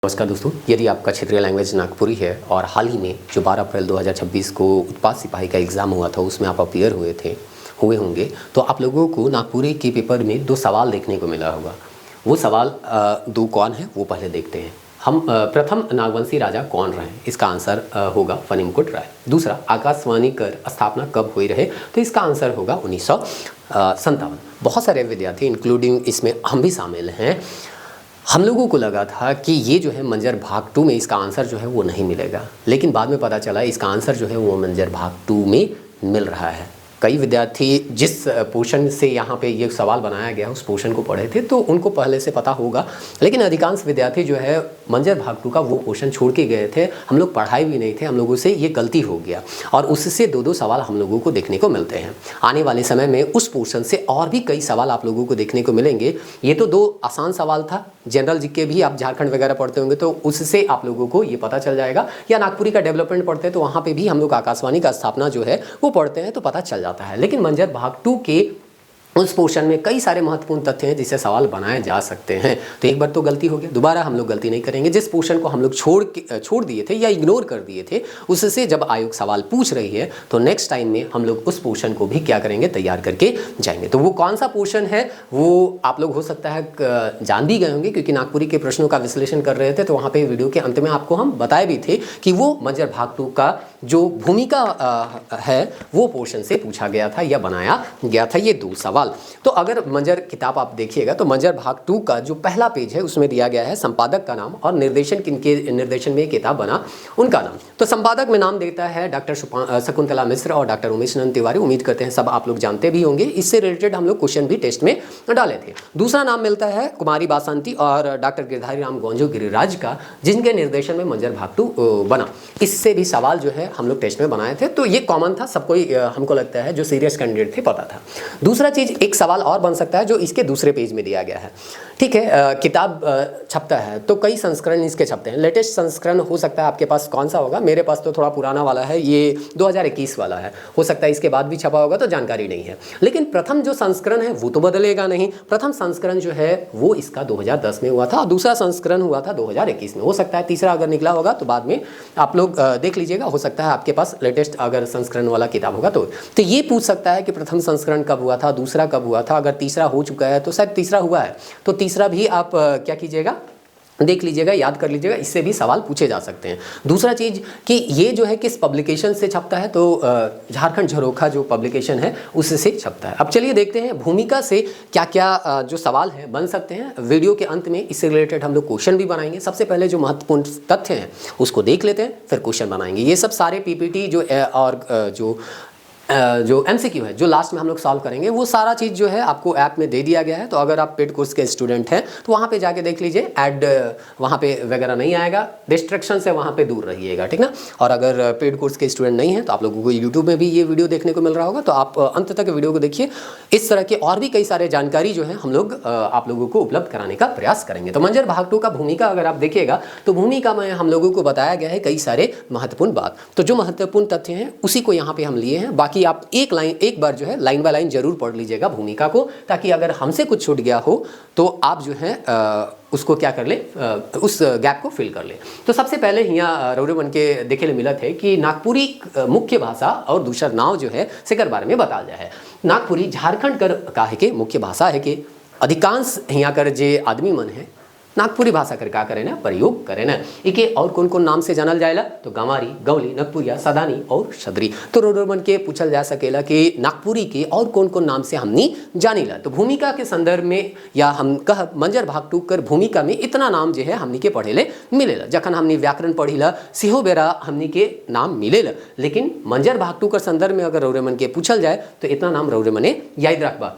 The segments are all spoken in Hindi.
नमस्कार दोस्तों, यदि आपका क्षेत्रीय लैंग्वेज नागपुरी है और हाल ही में जो 12 अप्रैल 2026 को उत्पाद सिपाही का एग्ज़ाम हुआ था उसमें आप अपीयर हुए होंगे, तो आप लोगों को नागपुरी के पेपर में 2 सवाल देखने को मिला होगा। वो सवाल 2 कौन है वो पहले देखते हैं। हम प्रथम नागवंशी राजा कौन रहे, इसका आंसर होगा फनी-मुकुट राय। दूसरा, आकाशवाणी कर स्थापना कब हुई रहे, तो इसका आंसर होगा 1957। बहुत सारे विद्यार्थी इंक्लूडिंग इसमें हम भी शामिल हैं, हम लोगों को लगा था कि ये जो है मंजर भाग 2 में इसका आंसर जो है वो नहीं मिलेगा, लेकिन बाद में पता चला इसका आंसर जो है वो मंजर भाग 2 में मिल रहा है। कई विद्यार्थी जिस पोर्शन से यहाँ पे ये सवाल बनाया गया उस पोर्शन को पढ़े थे तो उनको पहले से पता होगा, लेकिन अधिकांश विद्यार्थी जो है मंजर भाग 2 का वो पोर्शन छोड़ के गए थे। हम लोग पढ़ाई भी नहीं थे, हम लोगों से ये गलती हो गया और उससे 2-2 सवाल हम लोगों को देखने को मिलते हैं। आने वाले समय में उस पोर्शन से और भी कई सवाल आप लोगों को देखने को मिलेंगे। ये तो 2 आसान सवाल था, जनरल जीके भी आप झारखंड वगैरह पढ़ते होंगे तो उससे आप लोगों को ये पता चल जाएगा, या नागपुरी का डेवलपमेंट पढ़ते हैं तो वहाँ पे भी हम लोग आकाशवाणी का स्थापना जो है वो पढ़ते हैं तो पता चल जाता है। लेकिन मंजर भाग 2 के उस पोर्शन में कई सारे महत्वपूर्ण तथ्य हैं जिससे सवाल बनाए जा सकते हैं। तो एक बार तो गलती हो गया, दोबारा हम लोग गलती नहीं करेंगे। जिस पोर्शन को हम लोग छोड़ दिए थे या इग्नोर कर दिए थे, उससे जब आयोग सवाल पूछ रही है तो नेक्स्ट टाइम में हम लोग उस पोर्शन को भी क्या करेंगे, तैयार करके जाएंगे। तो वो कौन सा पोर्शन है वो आप लोग हो सकता है जान भी गए होंगे, क्योंकि नागपुरी के प्रश्नों का विश्लेषण कर रहे थे तो वहाँ पर वीडियो के अंत में आपको हम बताए भी थे कि वो मंजर भाग 2 का जो भूमिका है वो पोर्शन से पूछा गया था या बनाया गया था ये 2 सवाल। तो अगर मंजर किताब आप देखिएगा तो मंजर भाग 2 का जो पहला पेज है उसमें दिया गया है संपादक का नाम और निर्देशन किनके निर्देशन में किताब बना उनका नाम। तो संपादक में नाम देता है डॉक्टर शकुंतला मिश्र और डॉक्टर उमेश नंद तिवारी। उम्मीद करते हैं सब आप लोग जानते भी होंगे, इससे रिलेटेड हम लोग क्वेश्चन भी टेस्ट में डाले थे। दूसरा नाम मिलता है कुमारी बासंती और डॉक्टर गिरधारी राम गौंजू गिरिराज का, जिनके निर्देशन में मंजर भाग 2 बना। इससे भी सवाल जो है हम लोग टेस्ट में बनाए थे, तो ये कॉमन था, सबको हमको लगता है जो सीरियस कैंडिडेट थे पता था। दूसरा चीज़, एक सवाल और बन सकता है जो इसके दूसरे पेज में दिया गया है। ठीक है, किताब छपता है तो कई संस्करण इसके छपते हैं। लेटेस्ट संस्करण हो सकता है आपके पास कौन सा होगा, मेरे पास तो थोड़ा पुराना वाला है, ये 2021 वाला है। हो सकता है इसके बाद भी छपा होगा तो जानकारी नहीं है, लेकिन प्रथम जो संस्करण है वो तो बदलेगा नहीं। प्रथम संस्करण जो है वो इसका 2010 में हुआ था और दूसरा संस्करण हुआ था 2021 में। हो सकता है तीसरा अगर निकला होगा तो बाद में आप लोग देख लीजिएगा, हो सकता है आपके पास लेटेस्ट अगर संस्करण वाला किताब होगा तो ये पूछ सकता है कि प्रथम संस्करण कब हुआ था, दूसरा कब हुआ था। अगर तीसरा हो चुका है तो शायद तीसरा हुआ है तो तीसरा भी आप क्या कीजिएगा, देख लीजिएगा, याद कर लीजिएगा, इससे भी सवाल पूछे जा सकते हैं। दूसरा चीज़ कि ये जो है किस पब्लिकेशन से छपता है, तो झारखंड झरोखा जो पब्लिकेशन है उससे छपता है। अब चलिए देखते हैं भूमिका से क्या क्या जो सवाल है बन सकते हैं। वीडियो के अंत में इससे रिलेटेड हम लोग क्वेश्चन भी बनाएंगे। सबसे पहले जो महत्वपूर्ण तथ्य हैं उसको देख लेते हैं, फिर क्वेश्चन बनाएंगे। ये सब सारे पीपीटी जो MCQ है जो लास्ट में हम लोग सॉल्व करेंगे, वो सारा चीज़ जो है आपको ऐप में दे दिया गया है। तो अगर आप पेड कोर्स के स्टूडेंट हैं तो वहाँ पे जाके देख लीजिए, ऐड वहाँ पे वगैरह नहीं आएगा, डिस्ट्रैक्शन से वहाँ पे दूर रहिएगा, ठीक ना। और अगर पेड कोर्स के स्टूडेंट नहीं हैं तो आप लोगों को यूट्यूब में भी ये वीडियो देखने को मिल रहा होगा, तो आप अंत तक वीडियो को देखिए। इस तरह के और भी कई सारे जानकारी जो है हम लोग आप लोगों को उपलब्ध कराने का प्रयास करेंगे। तो मंजर भाग 2 का भूमिका अगर आप देखिएगा तो भूमिका में हम लोगों को बताया गया है कई सारे महत्वपूर्ण बात। तो जो महत्वपूर्ण तथ्य हैं उसी को यहाँ पे हम लिए हैं। बाकी आप एक बार जो है लाइन बाय लाइन जरूर पढ़ लीजिएगा भूमिका को, ताकि अगर हमसे कुछ छूट गया हो तो आप जो है उसको क्या कर ले, उस गैप को फिल कर ले। तो सबसे पहले यहाँ रौरे बन के देखे ले मिलत है कि नागपुरी मुख्य भाषा और दूसरा नाव जो है सेकर बारे में बता जाए है। नागपुरी झारखंड कर काहे के मुख्य भाषा है कि अधिकांश यहाँ कर जे आदमी मन है नागपुरी भाषा कर का करे ना, प्रयोग करे ना। इके और कौन कौन नाम से जानल जाएला, तो गंवारी, गौली, नागपुरिया, सदानी और सदरी। तो रोडर बन के पूछल जा सकेला कि नागपुरी के और कौन कौन नाम से हमनी जानीला। तो भूमिका के संदर्भ में या हम कह मंजर भाग 2 कर भूमिका में इतना नाम जो है हमनी के पढ़ेले मिलेला। जखन हमनी व्याकरण पढ़ीला सिहो बेरा हमनी के नाम मिलेला, लेकिन मंजर भाग 2 कर संदर्भ में अगर रौरे मन के पूछल जाए तो इतना नाम रौरे मने याद रखबा।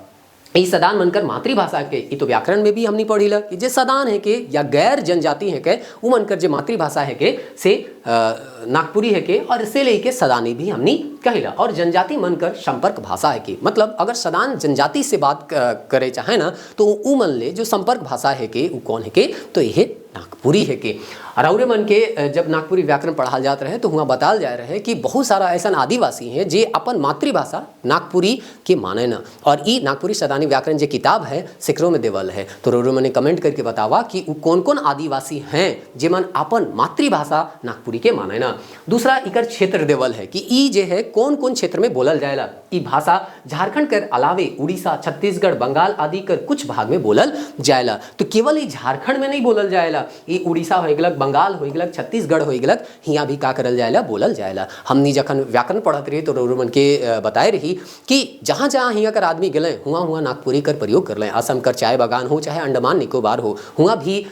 ई सदान मनकर मातृभाषा के, ये तो व्याकरण में भी हमने पढ़ी ला कि जे सदान है के या गैर जनजाति है के वो मनकर जे मातृभाषा है के से नागपुरी है के, और इसे लेके सदानी भी हमने कहिला। और जनजाति मनकर संपर्क भाषा है के, मतलब अगर सदान जनजाति से बात करे चाहे ना तो ऊ मन ले जो संपर्क भाषा है के वो कौन है के, तो यह नागपुरी है के रौरे मन के जब नागपुरी व्याकरण पढ़ाल जात रहे तो हुआ बताल जा रहे कि बहुत सारा ऐसा आदिवासी हैं जे अपन मातृभाषा नागपुरी के माने न, और ई नागपुरी सदानी व्याकरण जो किताब है सिकरों में देवल है। तो रौरे मने कमेंट करके बतावा कि कौन कौन आदिवासी हैं जे मन अपन मातृभाषा नागपुरी के माने न। दूसरा इकर क्षेत्र देवल है कि ई जे है कौन कौन क्षेत्र में बोलल जाएला। ई भाषा झारखंड कर अलावे उड़ीसा, छत्तीसगढ़, बंगाल आदि कर कुछ भाग में बोलल जाएला। तो केवल ई झारखंड में नहीं बोलल जाएला, ई उड़ीसा हो गलक, बंगाल हो गलक, छत्तीसगढ़ हो गलक, हियाँ भी का करल जाएला, बोलल जाएला। हमनी जखन व्याकरण पढ़त रही तो रौरे मन के बताए रही कि जहाँ जहाँ हियाँ कर आदमी गए हुआ हुआ नागपुरी कर प्रयोग कर लें। असम कर चाय बागान हो चाहे अंडमान निकोबार हो, हुआ भी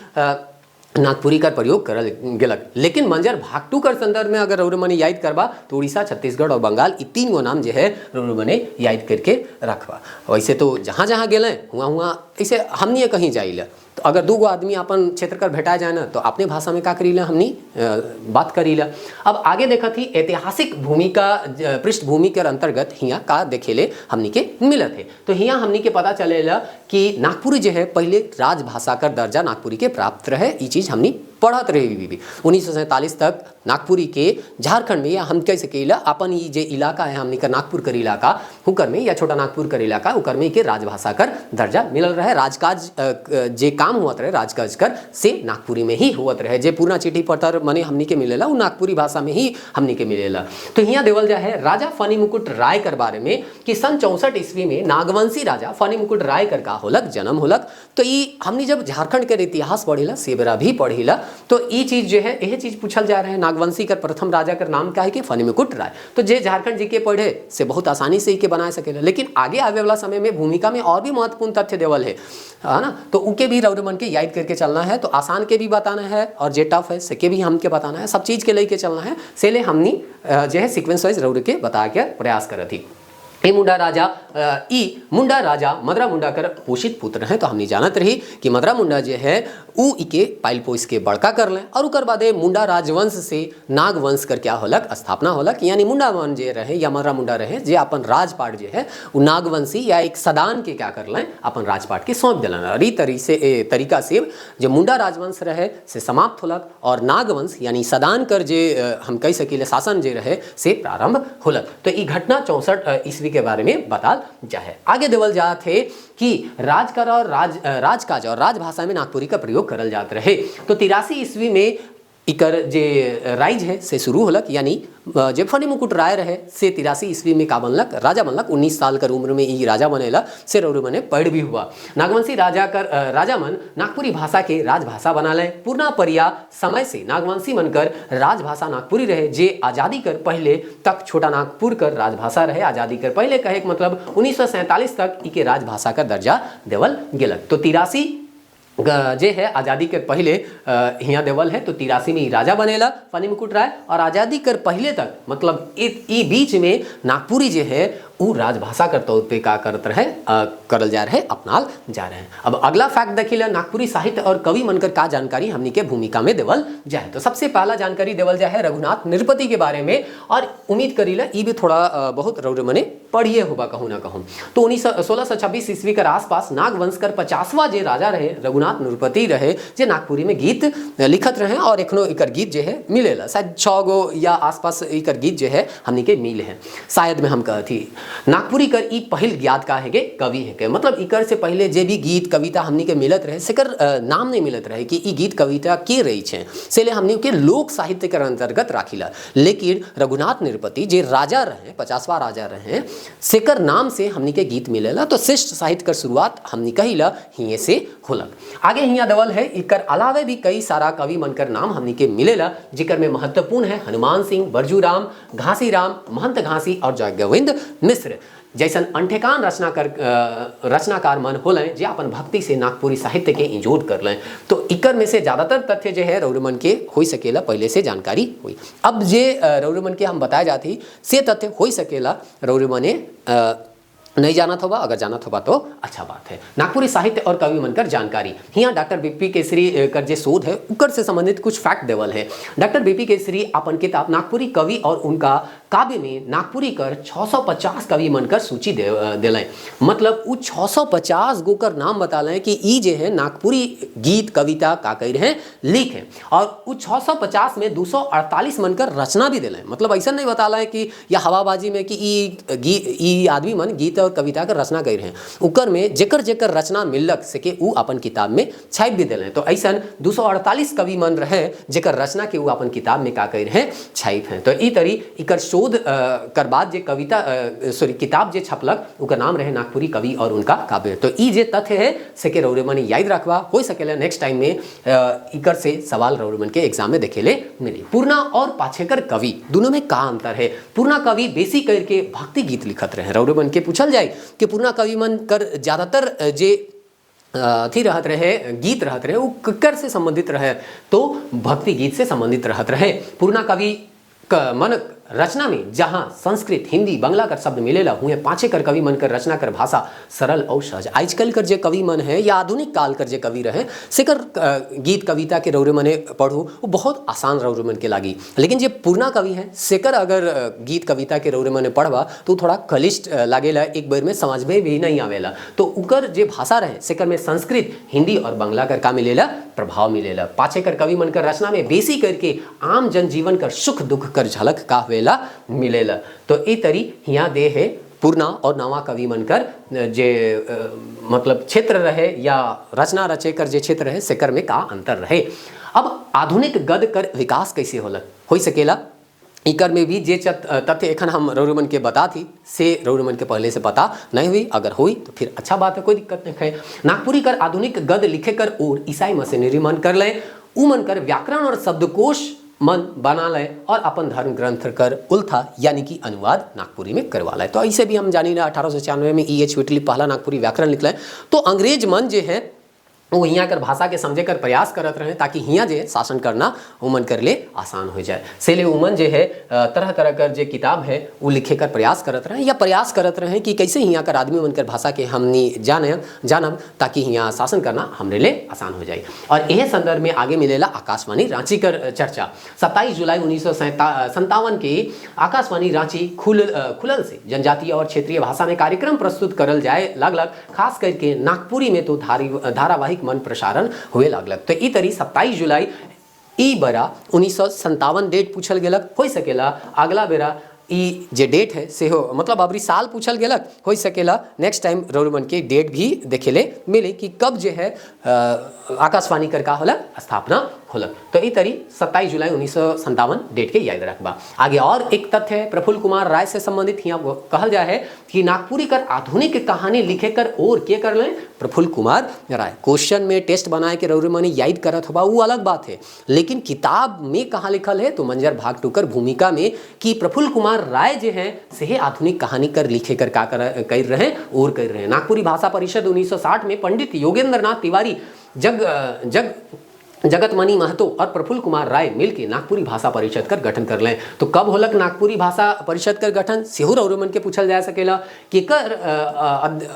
नागपुरी का प्रयोग करल गेलक। लेकिन मंजर भागटू कर संदर्भ में अगर रौरे मने याद करबा तो उड़ीसा, छत्तीसगढ़ और बंगाल ई 3 गो नाम जो है रौरे मने याद करके रखबा। वैसे तो जहाँ जहाँ गए हुआ हुआ ऐसे हमनी कहीं जाइला तो अगर 2 गो आदमी अपन क्षेत्र कर भेटा जाए ना तो अपने भाषा में का करीला हमनी बात करीला। अब आगे देखा थी ऐतिहासिक भूमिका पृष्ठभूमि के अंतर्गत हियाँ का देखेले हमनी के मिलत है। तो हियाँ हमनी के पता चलेला कि नागपुरी जो है पहले राजभाषा कर दर्जा नागपुरी के प्राप्त रहे। ये चीज़ हमनी पढ़त रही भी 1947 तक नागपुरी के झारखंड में या हम कह सकेला अपन ये जो इलाका है हमनी का नागपुर कर इलाका हुकर में या छोटा नागपुर कर इलाका हुकर में के राजभाषा कर दर्जा मिलल रहे। राजकाज जे काम हुआ रहे राजकाज कर से नागपुरी में ही हुआ रहे। जे पूर्णा चिट्ठी पत्र मने हमनी के मिलेला वो नागपुरी भाषा में ही हमनी के मिलेला। तो हियाँ देवल जा है राजा फनी मुकुट राय कर बारे में कि सन 64 ईस्वी में नागवंशी राजा फनी मुकुट राय कर का होलक जन्म होलक। तो ये हमनी जब झारखंड के इतिहास पढ़ेला सेबरा भी पढ़ेला तो ये चीज़ जो है यह चीज़ पूछल जा रहा है नागवंशी कर प्रथम राजा कर नाम क्या है कि फनी मुकुट राय। तो जे झारखंड जी के पढ़े से बहुत आसानी से ही के बना सकेला। लेकिन आगे आवे वाला समय में भूमिका में और भी महत्वपूर्ण तथ्य देवल है ना, तो उनके भी रौरे मन के याद करके चलना है। तो आसान के भी बताना है और जे टफ है से भी हमके बताना है, सब चीज़ के लेके चलना है। से ले हमनी जो है सिक्वेंस वाइज रौरे के बता के प्रयास करत थी। ई मुंडा राजा मदरा मुंडा कर पोषित पुत्र हैं। तो हमने जानत रही कि मदरा मुंडा जो है उ इके पाइल पोस के बड़का कर लें और उकर बादे मुंडा राजवंश से नागवंश कर क्या होलक स्थापना होलक। यानी मुंडा वन जे रहे या मदरा मुंडा रहे जे अपन राजपाट जो है वो नागवंशी या एक सदान के क्या कर लें अपन राजपाट के सौंप दिलन। और ई तरीका से जो मुंडा राजवंश रहे से समाप्त होलक और नागवंश यानी सदान कर जे हम कह सकीले शासन जे रहे से प्रारंभ होलक। तो ये घटना 64 ईस्वी के बारे में बताल जाए। आगे देवल जात है कि राजकर और राजकाज और राजभाषा में नागपुरी का प्रयोग करल जात रहे। तो 83 ईस्वी में इकर जे राइज है से शुरू होलक। यानी जब फनी मुकुट राय रहे से 83 ईस्वी में का बनलक राजा बनलक। 19 साल कर उम्र में ई राजा बनेला से रौरे मने पढ़ भी हुआ। नागवंशी राजा मन नागपुरी भाषा के राजभाषा बना ले। पूर्णा परिया समय से नागवंशी मनकर राजभाषा नागपुरी रहे। जे आज़ादी कर पहले तक छोटा नागपुर कर राजभाषा रहे। आज़ादी कर पहले कहे के मतलब 1947 तक इके राजभाषा का दर्जा देवल गेलक। तो 83 जे है आज़ादी कर पहले हियाँ देवल है। तो 83 में राजा बनेला फनी मुकुट राय और आज़ादी कर पहले तक मतलब ई बीच में नागपुरी जे है वो राजभाषा कर तौर पे का करत रहे करल जा रहे अपनाल जा रहे हैं। अब अगला फैक्ट देखिए नागपुरी साहित्य और कवि मनकर का जानकारी हमनी के भूमिका में देवल जाए। तो सबसे पहला जानकारी देवल जाए है रघुनाथ नृपति के बारे में। और उम्मीद करीला ये भी थोड़ा बहुत रौरे मने पढ़िए होगा कहूँ ना कहूँ। तो 1626 ईस्वी के आसपास नागवंश कर 50वां जे राजा रहे रघुनाथ नृपति रहे जे नागपुरी में गीत लिखत रहे और एखनो इकर गीत जो है मिलेला। शायद 6 गो या आसपास इकर गीत जो है हमनी के मिले हैं शायद में हम कहती। नागपुरी कर ई पहिल ज्ञात का है के कवि है के मतलब इकर से पहले जे भी गीत कविता हमनी के मिलत रहे सेकर नाम नहीं मिलत रहे कि ई गीत कविता के रही छे। से ले हमनी के लोक साहित्य के अंतर्गत राखिला। लेकिन रघुनाथ नृपति जे राजा रहे 50वां राजा रहे सेकर नाम से हमनी के गीत मिलेला। तो शिष्ट साहित्य कर शुरुआत हमनी कहिला हिये से होलक। आगे हिया देवल है इकर अलावे भी कई सारा कवि मनकर नाम हमनी के मिलेला जिकर में महत्वपूर्ण है हनुमान सिंह, बरजूराम, घासीराम, महंत घासी और जयगोविंद मिश्र जैसन अंठेकान रचनाकार मन होलें जे अपन भक्ति से नागपुरी साहित्य के इंजोड़ कर लें। तो इकर में से ज़्यादातर तथ्य जो है रौरे मन के हो सकेला पहले से जानकारी हुई। अब जे रौरे मन के हम बताए जाती से तथ्य हो सकेला रौरे मने नहीं जानत होगा। अगर जानत होगा तो अच्छा बात है। नागपुरी साहित्य और कवि मनकर जानकारी हियाँ डॉक्टर बीपी केसरी कर जे शोध है उकर से संबंधित कुछ फैक्ट देवल है। डॉक्टर बीपी केसरी अपन किताब नागपुरी कवि और उनका काव्य में नागपुरी कर 650 कवि मनकर सूची दिलें, मतलब उ 650 गो कर नाम बता लें कि ई जे है नागपुरी गीत कविता का कह रहे हैं लिख है, और उ 650 में 248 मनकर रचना भी दिलें, मतलब ऐसा नहीं बता लें कि या हवाबाजी में कि ई आदमी मन गीत और कविता का रचना कर रहे हैं, उकर में जेकर जेकर रचना मिलक सके उ अपन किताब में छाप भी दिलें। तो ऐसा 248 कवि मन रहे जेकर रचना के उ अपन किताब में का कह रहे हैं छाप हैं। तो ई तरी इकर शोध कर बाद जे कविता किताब जे छपलक उकर नाम रहे नागपुरी कवि और उनका काव्य। तो ई जे तथ्य है सके रौरे मन याद रखवा, हो सकेला नेक्स्ट टाइम में इकर से सवाल रौरे मन के एग्जाम में देखेले मिली। पूर्णा और पाछेकर कवि दोनों में का अंतर है? पूर्णा कवि बेसी करके भक्ति गीत लिखत रहे, रौरे मन के पूछल जाए कि पूर्णा कवि मन कर ज्यादातर जे थी रहत रहे गीत रहत रहे वो कक्कर से संबंधित रहे, तो भक्ति गीत से संबंधित रहत रहे। पूर्णा कवि का मन रचना में जहाँ संस्कृत हिंदी बांग्ला कर शब्द मिलेला हुए पाछेकर कवि मन कर रचना कर भाषा सरल और सहज। आजकल कर जे कवि मन है या आधुनिक काल कर जे कवि रहे सेकर गीत कविता के रौरे मने पढ़ो वो बहुत आसान रौरे मन के लागी, लेकिन जे पूर्णा कवि है सेकर अगर गीत कविता के रौरे मने पढ़वा तो थोड़ा कलिष्ट लागेला, एक बार में समझ में भी नहीं आवेला। तो उकर जे भाषा रहे सेकर में संस्कृत हिंदी और बांग्ला कर का मिलेला प्रभाव मिलेला। पाछेकर कवि मन कर रचना में बेसी करके आम जनजीवन कर सुख दुख कर झलक का मिलेला। तो ए तरी यहाँ दे है पूर्णा और नवा कवि मनकर जे मतलब क्षेत्र रहे या रचना रचे कर जे क्षेत्र रहे सेकर में का अंतर रहे। अब आधुनिक गद कर विकास कैसे होला हो सकेला, इकर में भी जे तथ्य एखन हम रौरे मन के बता थी से रौरे मन के पहले से पता नहीं हुई, अगर हुई तो फिर अच्छा बात है, कोई दिक्कत नहीं है। नागपुरी कर आधुनिक गद लिखे कर और ईसाई मशीनरी मन कर ले, उ मन कर व्याकरण और शब्दकोश मन बना ले और अपन धर्म ग्रंथ कर उल्था यानी कि अनुवाद नागपुरी में करवा ले। तो ऐसे भी हम जानी ना 1896 में E.H. व्हिटली पहला नागपुरी व्याकरण लिखले। तो अंग्रेज मन जे है वो हियाँ कर भाषा के समझे कर प्रयास करत रहे ताकि हियाँ जे शासन करना उमन कर ले आसान हो जाए। से ले उमन जे है तरह तरह कर जे किताब है वो लिखे कर प्रयास करत रहे या प्रयास करत रहे कि कैसे हियाँ कर आदमी मन कर भाषा के हमनी जानब ताकि हियाँ शासन करना हमरे ले आसान हो जाए। और यह संदर्भ में आगे मिलेला आकाशवाणी रांची कर चर्चा। 27 जुलाई 1957 के आकाशवाणी रांची खुलल से जनजातीय और क्षेत्रीय भाषा में कार्यक्रम प्रस्तुत करल जाए लगलग, खास करके नागपुरी में तो धारावाहिक मन प्रसारण हुए लगलग। तो ई तरी 27 जुलाई ई बरा 1957 डेट पूछल गेलक, हो सकेला अगला बेरा ई जे डेट है से हो मतलब अबरी साल पूछल गेलक, हो सकेला नेक्स्ट टाइम रौरे मन के डेट भी देखेले मिले कि कब जे है आकाशवाणी कर का होलक स्थापना होलक। तो ई तरी 27 जुलाई 1957 डेट के याद रखबा। आगे और एक तथ्य है प्रफुल्ल कुमार राय से संबंधित यहाँ कहल जाए है कि नागपुरी कर आधुनिक कहानी लिखे कर और के कर ले प्रफुल्ल कुमार राय। क्वेश्चन में टेस्ट बनाए के रौरे मनी याद करत होबा वो अलग बात है, लेकिन किताब में कहाँ लिखल है तो मंजर भाग टूकर भूमिका में कि प्रफुल्ल कुमार राय जे हैं से आधुनिक कहानी कर लिखे कर का कर रहे और कर रहे हैं। नागपुरी भाषा परिषद 1960 में पंडित योगेंद्र नाथ तिवारी जगत मणि महतो और प्रफुल्ल कुमार राय मिलके नागपुरी भाषा परिषद कर गठन कर लें। तो कब होलक नागपुरी भाषा परिषद कर गठन सेहू रौरे मन के पूछल जा सकेला कि कर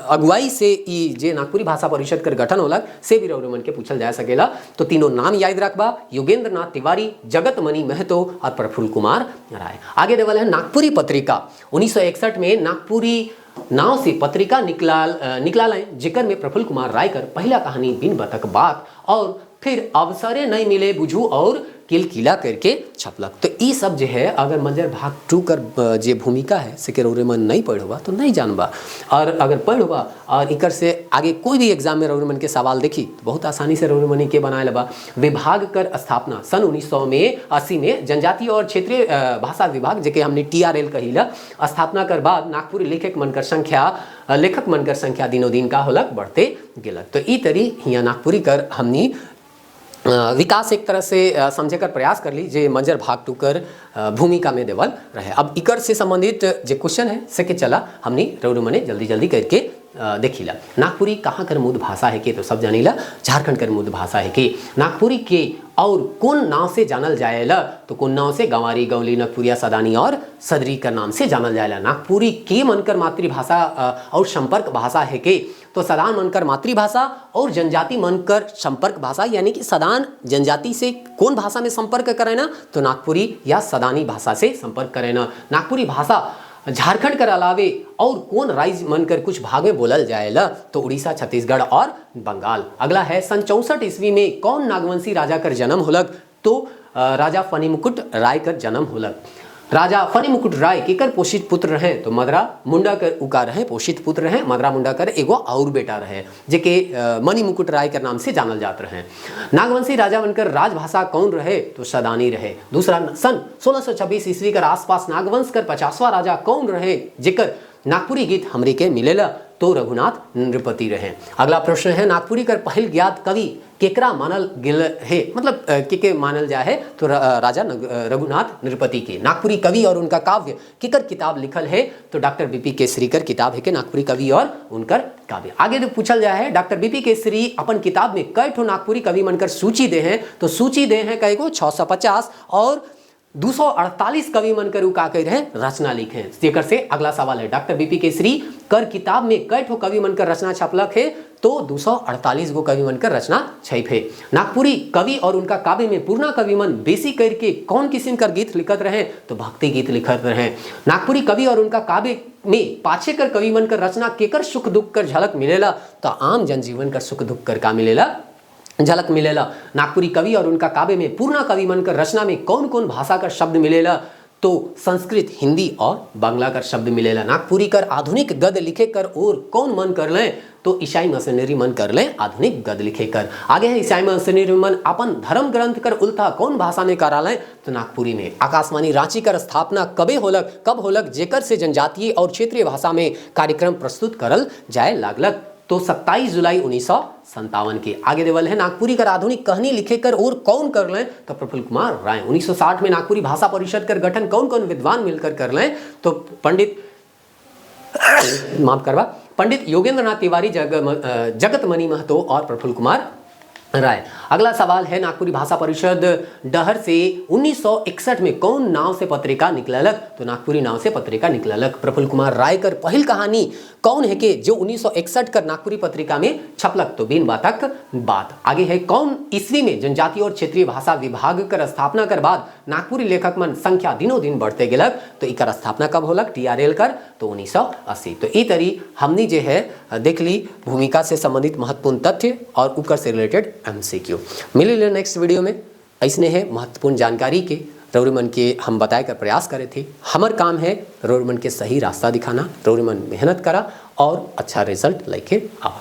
अगुवाई से ई जे नागपुरी भाषा परिषद कर गठन होलक से भी रौरे मन के पूछल जा सकेला। तो तीनों नाम याद रखबा, योगेंद्र नाथ तिवारी, जगत मणि महतो और प्रफुल्ल कुमार राय। आगे देवल है नागपुरी पत्रिका। 1961 में नागपुरी नाव से पत्रिका निकला जिकर में प्रफुल्ल कुमार राय कर पहला कहानी बिन बतक बात और फिर अवसरे नहीं मिले बुझू और किलकिला करके छपलक। तो ये सब जो है अगर मंजर भाग 2 कर जे भूमिका है से रौरे मन नहीं पढ़ोबा तो नहीं जानबा, और अगर पढ़ोबा और इकर से आगे कोई भी एग्जाम में रौरे मन के सवाल देखी तो बहुत आसानी से रौरे मनी के बनाए लबा। विभाग कर स्थापना सन 1980 में जनजातीय और क्षेत्रीय भाषा विभाग जेके हमने TRL कहिला स्थापना कर बाद नागपुरी लेखक मन कर संख्या दिनों दिन का होलक बढ़ते गेलक। तो ई तरी हियाँ नागपुरी कर हमनी विकास एक तरह से समझे कर प्रयास कर ली जे मंजर भाग 2 कर भूमिका में देवल रहे। अब इकर से संबंधित जो क्वेश्चन है से के चला हमनी रौरे मने जल्दी करके देखिला नागपुरी कहाँ कर मूल भाषा है के तो सब जानिला झारखंड कर मूल भाषा है के नागपुरी के और कौन नाव से जानल जाएला तो कौन नाव से गंवारी गौली नागपुरिया सदानी और सदरी का नाम से जानल जाएला। नागपुरी के मनकर मातृभाषा और संपर्क भाषा है के तो सदान मनकर मातृभाषा और जनजाति मनकर संपर्क भाषा, यानी कि सदान जनजाति से कौन भाषा में संपर्क करे ना तो नागपुरी या सदानी भाषा से संपर्क करे ना। नागपुरी भाषा झारखंड कर अलावे और कौन राज्य मनकर कुछ भाग में बोलल जाएला तो उड़ीसा, छत्तीसगढ़ और बंगाल। अगला है सन 64 ईस्वी में कौन नागवंशी राजा कर जन्म होलक तो राजा फणिमुकुट राय कर जन्म होलक। राजा फणिमुकुट राय केकर पोषित पुत्र रहे तो मदरा मुंडा कर उका रहे पोषित पुत्र रहे। मदरा मुंडा कर एगो और बेटा रहे जेके मणिमुकुट राय के नाम से जानल जात रहे। नागवंशी राजा बनकर राजभाषा कौन रहे तो सदानी रहे। दूसरा सन 1626 ईस्वी कर आसपास नागवंश कर 50वां राजा कौन रहे जेकर नागपुरी गीत हमरे के मिलेला तो रघुनाथ नृपति रहे। अगला प्रश्न है नागपुरी कर पहल ज्ञात कवि केकरा मानल गेल है, मतलब के मानल जाए है तो राजा रघुनाथ नृपति के। नागपुरी कवि और उनका काव्य केकर किताब लिखल है तो डॉक्टर बीपी केसरी कर किताब है के नागपुरी कवि और उनकर काव्य। आगे तो पूछल जाए है डॉक्टर बीपी केसरी अपन किताब में कई ठो नागपुरी कवि मनकर सूची दे हैं तो सूची दे हैं कई को 650 और 248 कवि मनकर उ का कह रहे रचना लिखे। जेकर से अगला सवाल है डॉक्टर बीपी केसरी कर किताब में कई ठो कवि मनकर रचना छपलक है तो 248 गो कवि मनकर रचना छप है। नागपुरी कवि और उनका काव्य में पूर्णा कवि मन बेसी करके कौन किस्म कर गीत लिखत रहे तो भक्ति गीत लिखत रहे। नागपुरी कवि और उनका काव्य में पाछे कर कवि मनकर रचना केकर सुख दुख कर झलक मिलेला तो आम जनजीवन कर सुख दुख कर का मिलेला झलक मिलेला। नागपुरी कवि और उनका काव्य में पूर्णा कवि मनकर रचना में कौन कौन भाषा का शब्द मिलेला तो संस्कृत, हिंदी और बांग्ला का शब्द मिलेला। नागपुरी कर आधुनिक गद्य लिखे कर और कौन मन कर ले तो ईसाई मशीनरी मन कर ले आधुनिक गद्य लिखे कर। आगे है ईसाई मशीनरी मन अपन धर्म ग्रंथ कर उल्था कौन भाषा में करा ले तो नागपुरी में। आकाशवाणी रांची कर स्थापना कब होलक जेकर से जनजातीय और क्षेत्रीय भाषा में कार्यक्रम प्रस्तुत करल जाए लागलक तो 27 जुलाई 1957 के। आगे देवल है नागपुरी कर आधुनिक कहानी लिखे कर और कौन कर लें तो प्रफुल्ल कुमार राय। 1960 में नागपुरी भाषा परिषद कर गठन कौन कौन विद्वान मिलकर कर लें तो पंडित योगेंद्रनाथ तिवारी, जगत मणि महतो और प्रफुल्ल कुमार राय। अगला सवाल है नागपुरी भाषा परिषद डहर से 1961 में कौन नाव से पत्रिका निकललक तो नागपुरी नाव से पत्रिका निकललक। प्रफुल्ल कुमार राय कर पहल कहानी कौन है के जो 1961 कर नागपुरी पत्रिका में छपलक तो बिन बातक बात। आगे है कौन ईस्वी में जनजातीय और क्षेत्रीय भाषा विभाग कर स्थापना कर बाद नागपुरी लेखक मन संख्या दिनों दिन बढ़ते गेलक तो इकर स्थापना कब होलक TRL कर तो 1980। तो ई तरी हमने जे है देख ली भूमिका से संबंधित महत्वपूर्ण तथ्य और उकर से रिलेटेड MCQ। मिले नेक्स्ट वीडियो में ऐसने है महत्वपूर्ण जानकारी के रौरी मन के हम बताए कर प्रयास करे थे। हमार काम है रौरी मन के सही रास्ता दिखाना। रौरी मन मेहनत करा और अच्छा रिजल्ट लेके आओ।